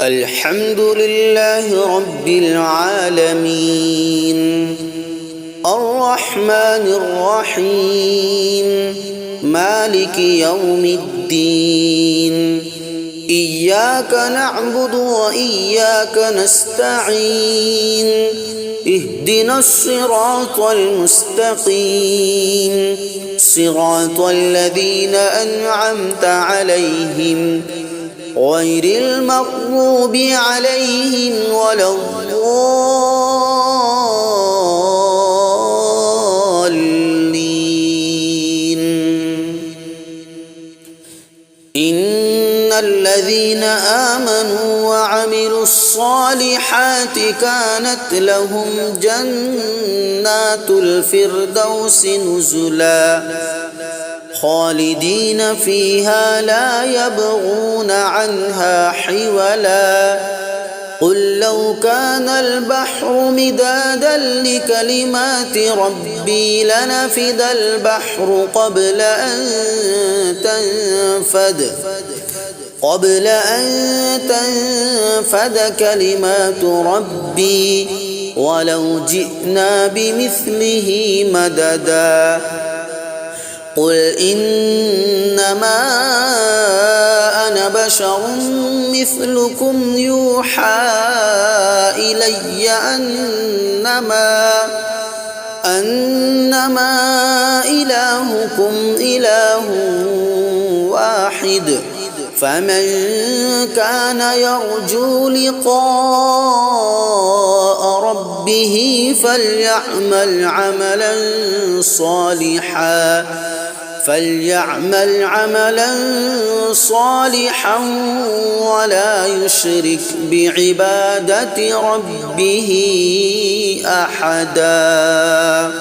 الحمد لله رب العالمين الرحمن الرحيم مالك يوم الدين إياك نعبد وإياك نستعين اهدنا الصراط المستقيم صراط الذين أنعمت عليهم غير المغضوب عليهم ولا الضالين. إن الذين آمنوا وعملوا الصالحات كانت لهم جنات الفردوس نزلا خالدين فيها لا يبغون عنها حولا. قل لو كان البحر مدادا لكلمات ربي لنفد البحر قبل أن تنفد كلمات ربي ولو جئنا بمثله مددا. قل إنما أنا بشر مثلكم يوحى إلي أنما إلهكم إله واحد فمن كان يرجو لقاء ربه فليعمل عملا صالحا ولا يشرك بعبادة ربه أحدا.